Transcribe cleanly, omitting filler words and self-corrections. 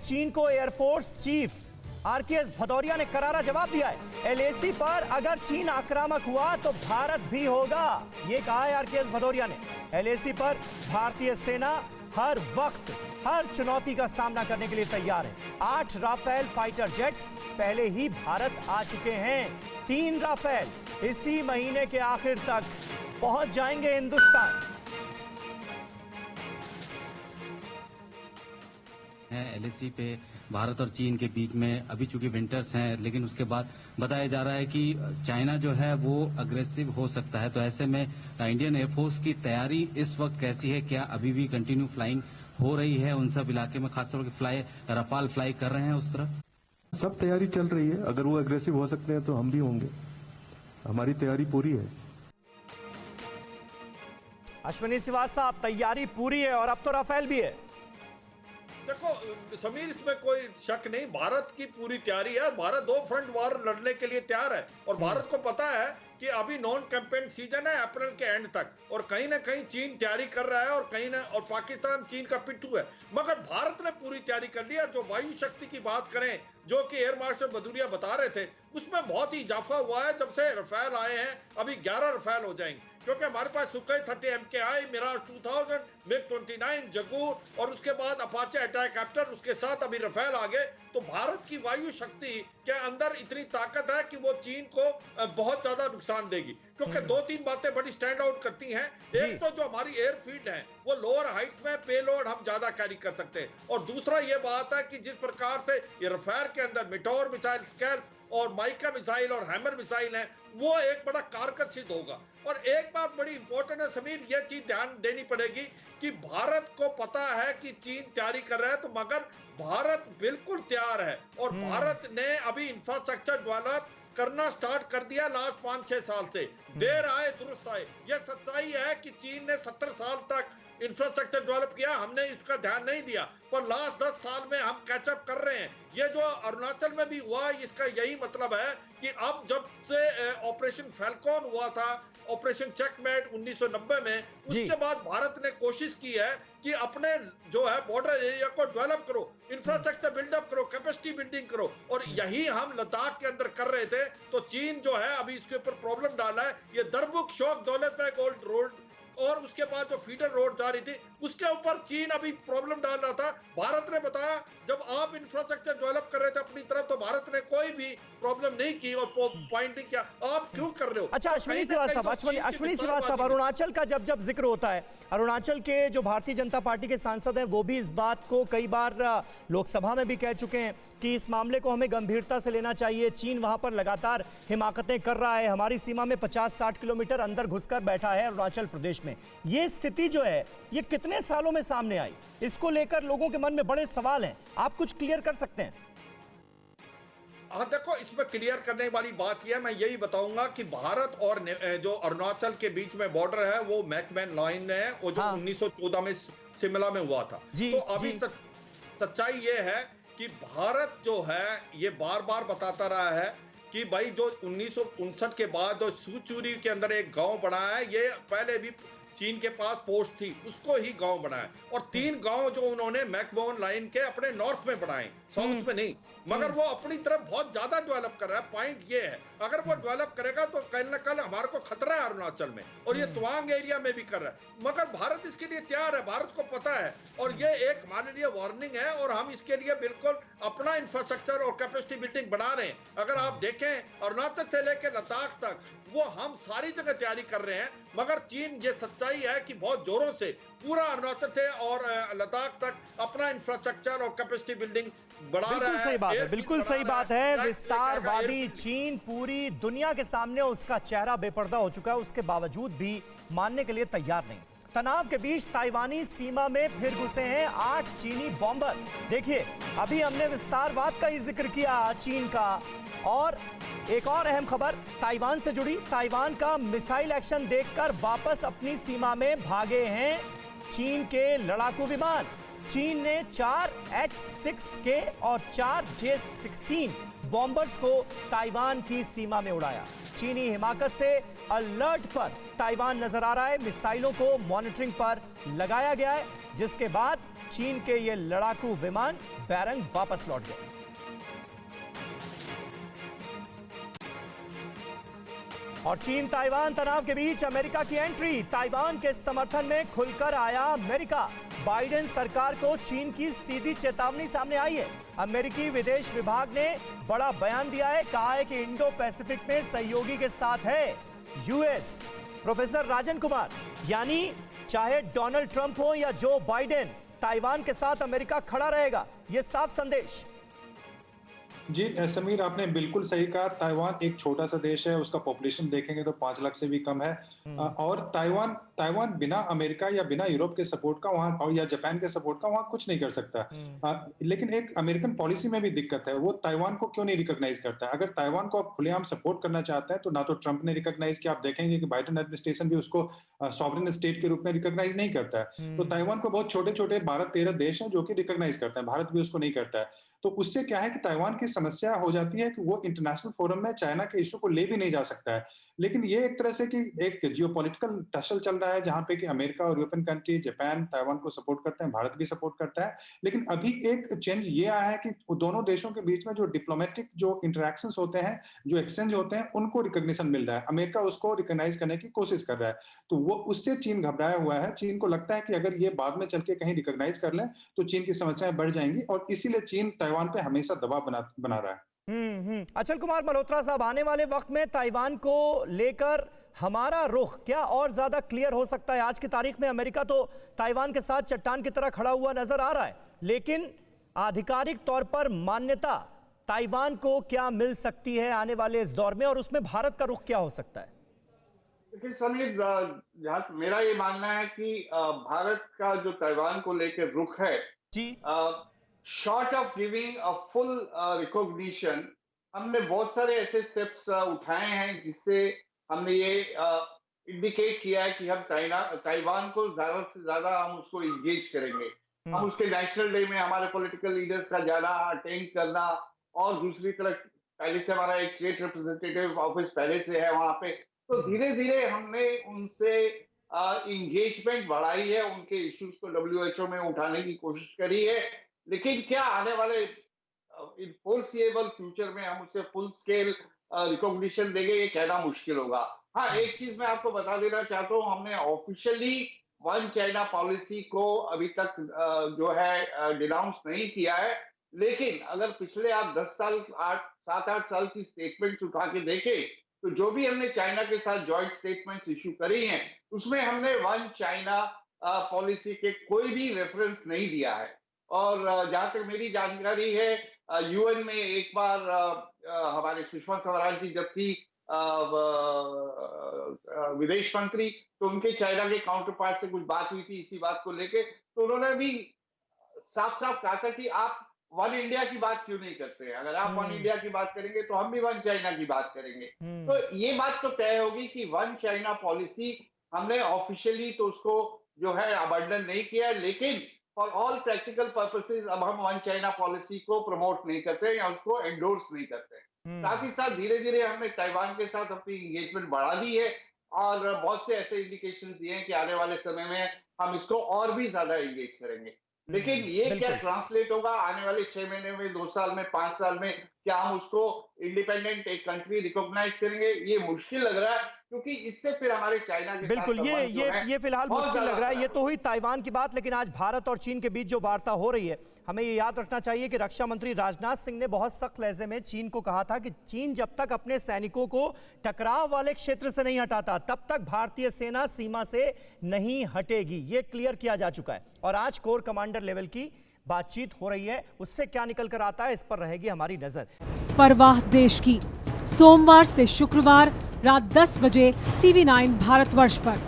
चीन को air force chief RKS Bhadauria ने करारा जवाब दिया है। एलएसी पर अगर चीन आक्रामक हुआ तो भारत भी होगा, ये कहा है आरकेएस भदौरिया ने। एलएसी पर भारतीय सेना हर वक्त हर चुनौती का सामना करने के लिए तैयार है। 8 राफेल फाइटर जेट्स पहले ही भारत आ चुके हैं। 3 राफेल इसी महीने के आखिर तक पहुंच जाएंगे हिंदुस्तान। एलएसी पे भारत और चीन के बीच में अभी चूंकि विंटर्स हैं, लेकिन उसके बाद बताया जा रहा है कि चाइना जो है वो अग्रेसिव हो सकता है। तो ऐसे में इंडियन एयरफोर्स की तैयारी इस वक्त कैसी है? क्या अभी भी कंटिन्यू फ्लाइंग हो रही है उन सब इलाके में, खासतौर पर रफाल फ्लाई कर रहे हैं उस तरफ? सब तैयारी चल रही है। अगर वो अग्रेसिव हो सकते हैं तो हम भी होंगे, हमारी तैयारी पूरी है। अश्विनी श्रीवास्तव, तैयारी पूरी है और अब तो राफेल भी है। देखो समीर, इसमें कोई शक नहीं, भारत की पूरी तैयारी है। भारत 2 फ्रंट वॉर लड़ने के लिए तैयार है और भारत को पता है कि अभी नॉन कैंपेन सीजन है अप्रैल के एंड तक, और कहीं ना कहीं चीन तैयारी कर रहा है और पाकिस्तान चीन का पिट्ठू है। मगर भारत ने पूरी तैयारी कर ली है। जो वायु शक्ति की बात करें, जो कि एयर मार्शल भदौरिया बता रहे थे, उसमें बहुत ही इजाफा हुआ है। जब से रफेल आए हैं, अभी 11 रफेल हो जाएंगे, क्योंकि हमारे पास सुखोई 30 MKI, मिराज 2000, MiG-29, जगूर और उसके बाद अपाचे अटैक, उसके साथ अभी रफेल आ गए। तो भारत की वायु शक्ति के अंदर इतनी ताकत है कि वो चीन को बहुत ज्यादा नुकसान देगी, क्योंकि 2-3 बातें बड़ी स्टैंड आउट करती हैं। एक तो जो हमारी एयरफील्ड है वो लोअर हाइट्स में पेलोड हम ज्यादा कैरी कर सकते हैं, और दूसरा ये बात है कि जिस प्रकार से ये रफेल के अंदर मिटोर मिसाइल, स्कैल्प और माइका मिसाइल और हैमर मिसाइल है, वो एक बड़ा कारगर सिद्ध होगा। और एक बात बड़ी इंपॉर्टेंट है समीर, ये चीज ध्यान देनी पड़ेगी कि भारत को पता है कि चीन तैयारी कर रहा है, तो मगर भारत बिल्कुल तैयार है। और भारत ने अभी इंफ्रास्ट्रक्चर डेवलप करना स्टार्ट कर दिया लास्ट 5-6 साल से। देर आए दुरुस्त आए, यह सच्चाई है कि चीन ने 70 साल तक इंफ्रास्ट्रक्चर डेवलप किया, हमने इसका ध्यान नहीं दिया, पर लास्ट 10 साल में हम कैचअप कर रहे हैं। ये जो अरुणाचल में भी हुआ, इसका यही मतलब है कि अब जब से ऑपरेशन फैल्कॉन हुआ था, ऑपरेशन चेकमेट 1990 में, उसके बाद भारत ने कोशिश की है कि अपने जो है बॉर्डर एरिया को डेवलप करो, इंफ्रास्ट्रक्चर बिल्डअप करो, कैपेसिटी बिल्डिंग करो, और यही हम लद्दाख के अंदर कर रहे थे। तो चीन जो है अभी इसके ऊपर प्रॉब्लम डाला है। ये दरबुक शोक दौलत बेग ओल्ड रोड और उसके बाद जो फीडर रोड जा रही थी, उसके ऊपर चीन अभी प्रॉब्लम डाल रहा था। भारत ने बताया जब आप इंफ्रास्ट्रक्चर डेवलप कर रहे थे अपनी तरफ, तो भारत ने कोई भी प्रॉब्लम नहीं की और पॉइंट नहीं किया। आप क्यों कर रहे हो? अच्छा अश्विनी श्रीवास्तव, अरुणाचल का जब जब जिक्र होता है, अरुणाचल के जो भारतीय जनता पार्टी के सांसद हैं वो भी इस बात को कई बार लोकसभा में भी कह चुके हैं कि इस मामले को हमें गंभीरता से लेना चाहिए। चीन वहां पर लगातार हिमाकतें कर रहा है, हमारी सीमा में 50-60 किलोमीटर अंदर घुसकर बैठा है अरुणाचल प्रदेश में। ये स्थिति जो है ये कितने सालों में सामने आई? इसको लेकर लोगों के मन में बड़े सवाल हैं, आप कुछ क्लियर कर सकते हैं? हाँ देखो, इसमें क्लियर करने वाली बात यह, मैं यही बताऊंगा कि भारत और जो अरुणाचल के बीच में बॉर्डर है वो मैकमैन लाइन है, वो जो 1914 में शिमला में हुआ था। तो अभी सच्चाई ये है कि भारत जो है ये बार बार बताता रहा है कि भाई जो 1959 के बाद जो सूचूरी के अंदर एक गांव बना है, ये पहले भी चीन के पास पोस्ट थी, उसको ही गांव बनाया, और 3 गांव जो उन्होंने मैकमोहन लाइन के अपने नॉर्थ में बनाए, साउथ में नहीं। मगर वो अपनी तरफ बहुत ज्यादा डेवलप कर रहा है। पॉइंट ये है, अगर वो डेवलप करेगा तो कल न कल हमारे को खतरा है अरुणाचल में, और ये तवांग एरिया में भी कर रहा है। मगर भारत इसके लिए तैयार है, भारत को पता है, और ये एक हमारे लिए वार्निंग है, और हम इसके लिए बिल्कुल अपना इंफ्रास्ट्रक्चर और कैपेसिटी बिल्डिंग बना रहे हैं। अगर आप देखें अरुणाचल से लेकर लद्दाख तक वो हम सारी जगह तैयारी कर रहे हैं, मगर चीन, ये सच्चाई है कि बहुत जोरों से पूरा अरुणाचल से और लद्दाख तक अपना इंफ्रास्ट्रक्चर और कैपेसिटी बिल्डिंग बढ़ा रहा है। सही बात है, बिल्कुल सही बात है। विस्तारवादी चीन पूरी दुनिया के सामने उसका चेहरा बेपर्दा हो चुका है, उसके बावजूद भी मानने के लिए तैयार नहीं। तनाव के बीच ताइवानी सीमा में फिर घुसे हैं 8 चीनी बॉम्बर। देखिए, अभी हमने विस्तारवाद का ही जिक्र किया चीन का, और एक और अहम खबर ताइवान से जुड़ी। ताइवान का मिसाइल एक्शन देखकर वापस अपनी सीमा में भागे हैं चीन के लड़ाकू विमान। चीन ने 4 H-6K और 4 J-16 बॉम्बर्स को ताइवान की सीमा में उड़ाया। चीनी हिमाकत से अलर्ट पर ताइवान नजर आ रहा है, मिसाइलों को मॉनिटरिंग पर लगाया गया है। जिसके बाद चीन के ये लड़ाकू विमान बैरंग वापस लौट गए। और चीन ताइवान तनाव के बीच अमेरिका की एंट्री, ताइवान के समर्थन में खुलकर आया अमेरिका। बाइडेन सरकार को चीन की सीधी चेतावनी सामने आई है। अमेरिकी विदेश विभाग ने बड़ा बयान दिया है, कहा है कि इंडो पैसिफिक में सहयोगी के साथ है यूएस। प्रोफेसर राजन कुमार, यानी चाहे डोनाल्ड ट्रंप हो या जो बाइडेन, ताइवान के साथ अमेरिका खड़ा रहेगा, यह साफ संदेश। जी समीर, आपने बिल्कुल सही कहा। ताइवान एक छोटा सा देश है, उसका पॉपुलेशन देखेंगे तो 5 लाख से भी कम है। और ताइवान बिना अमेरिका या बिना यूरोप के सपोर्ट का वहां, और या जापान के सपोर्ट का वहां कुछ नहीं कर सकता। लेकिन एक अमेरिकन पॉलिसी में भी दिक्कत है, वो ताइवान को क्यों नहीं रिकॉग्नाइज करता है। अगर ताइवान को आप खुलेआम सपोर्ट करना चाहते हैं तो ना तो ट्रंप ने रिकॉग्नाइज किया, आप देखेंगे कि बाइडेन एडमिनिस्ट्रेशन भी उसको सॉवरेन स्टेट के रूप में रिकॉग्नाइज नहीं करता है। तो ताइवान को बहुत छोटे छोटे 12-13 देश हैं जो कि रिकॉग्नाइज करते हैं, भारत भी उसको नहीं करता है। तो उससे क्या है कि ताइवान की समस्या हो जाती है कि वो इंटरनेशनल फोरम में चाइना के इशू को ले भी नहीं जा सकता है। लेकिन ये एक तरह से कि एक जियोपॉलिटिकल टसल चल रहा है जहां पे कि अमेरिका और यूरोपियन कंट्री, जापान ताइवान को सपोर्ट करते हैं, भारत भी सपोर्ट करता है। लेकिन अभी एक चेंज ये आया है कि दोनों देशों के बीच में जो डिप्लोमेटिक जो इंटरेक्शंस होते हैं, जो एक्सचेंज होते हैं, उनको रिकॉग्निशन मिल रहा है। अमेरिका उसको रिकॉग्नाइज करने की कोशिश कर रहा है, तो वो उससे चीन घबराया हुआ है। चीन को लगता है कि अगर ये बाद में चल के कहीं रिकॉग्नाइज कर लें तो चीन की समस्याएं बढ़ जाएंगी, और इसीलिए चीन ताइवान पे हमेशा दबाव बना रहा है। अचल कुमार मल्होत्रा साहब, आने वाले वक्त में ताइवान को लेकर हमारा रुख क्या और ज्यादा क्लियर हो सकता है? आज की तारीख में अमेरिका तो ताइवान के साथ चट्टान की तरह खड़ा हुआ नजर आ रहा है, लेकिन आधिकारिक तौर पर मान्यता ताइवान को क्या मिल सकती है आने वाले इस दौर में, और उसमें भारत का रुख क्या हो सकता है? देखिए समीर, जहां मेरा ये मानना है कि भारत का जो ताइवान को लेकर रुख है जी, short of giving a full recognition, हमने बहुत सारे ऐसे स्टेप्स उठाए हैं जिससे हमने ये इंडिकेट किया है कि हम ताइवान को ज्यादा से ज्यादा हम उसको इंगेज करेंगे। हम उसके नेशनल डे में हमारे पॉलिटिकल लीडर्स का जाना, अटेंड करना, और दूसरी तरफ पहले से हमारा एक स्टेट रिप्रेजेंटेटिव ऑफिस पहले से है वहां पे, तो धीरे धीरे हमने उनसे इंगेजमेंट बढ़ाई है, उनके इश्यूज को WHO में उठाने की कोशिश करी है। लेकिन क्या आने वाले इन फोर्सिएबल फ्यूचर में हम उसे फुल स्केल रिकॉग्निशन देंगे, ये कहना मुश्किल होगा। हाँ, एक चीज मैं आपको बता देना चाहता हूँ, हमने ऑफिशियली वन चाइना पॉलिसी को अभी तक जो है डिनाउंस नहीं किया है। लेकिन अगर पिछले आप 7-8 साल की स्टेटमेंट्स उठा के देखें, तो जो भी हमने चाइना के साथ जॉइंट स्टेटमेंट्स इश्यू करी हैं, उसमें हमने वन चाइना पॉलिसी के कोई भी रेफरेंस नहीं दिया है। और जहां तक मेरी जानकारी है, यूएन में एक बार हमारे सुषमा स्वराज जी जब थी विदेश मंत्री, तो उनके चाइना के काउंटर पार्ट से कुछ बात हुई थी इसी बात को लेके, तो उन्होंने भी साफ साफ कहा था कि आप वन इंडिया की बात क्यों नहीं करते हैं। अगर आप वन इंडिया की बात करेंगे तो हम भी वन चाइना की बात करेंगे। तो ये बात तो तय होगी कि वन चाइना पॉलिसी हमने ऑफिशियली तो उसको जो है अबंडन नहीं किया, लेकिन फॉर ऑल प्रैक्टिकल पर्पसेस अब हम वन चाइना पॉलिसी को प्रमोट नहीं करते या उसको एंडोर्स नहीं करते। साथ ही साथ धीरे धीरे हमने ताइवान के साथ अपनी एंगेजमेंट बढ़ा दी है, और बहुत से ऐसे इंडिकेशन दिए हैं कि आने वाले समय में हम इसको और भी ज्यादा एंगेज करेंगे। लेकिन ये क्या ट्रांसलेट होगा आने वाले 6 महीने में, 2 साल में, 5 साल में, क्या हम उसको इंडिपेंडेंट एक कंट्री रिकॉग्नाइज करेंगे, ये मुश्किल लग रहा है, क्योंकि इससे फिर हमारे चाइना के बिल्कुल ये फिलहाल मुश्किल लग रहा है। ये तो हुई ताइवान की बात, लेकिन आज भारत और चीन के बीच जो वार्ता हो रही है, हमें ये याद रखना चाहिए कि रक्षा मंत्री राजनाथ सिंह ने बहुत सख्त लहजे में चीन को कहा था कि चीन जब तक अपने सैनिकों को टकराव वाले क्षेत्र से नहीं हटाता, तब तक भारतीय सेना सीमा से नहीं हटेगी। ये क्लियर किया जा चुका है, और आज कोर कमांडर लेवल की बातचीत हो रही है। उससे क्या निकल कर आता है, इस पर रहेगी हमारी नजर। परवाह देश की, सोमवार से शुक्रवार रात 10 बजे TV9 भारतवर्ष पर।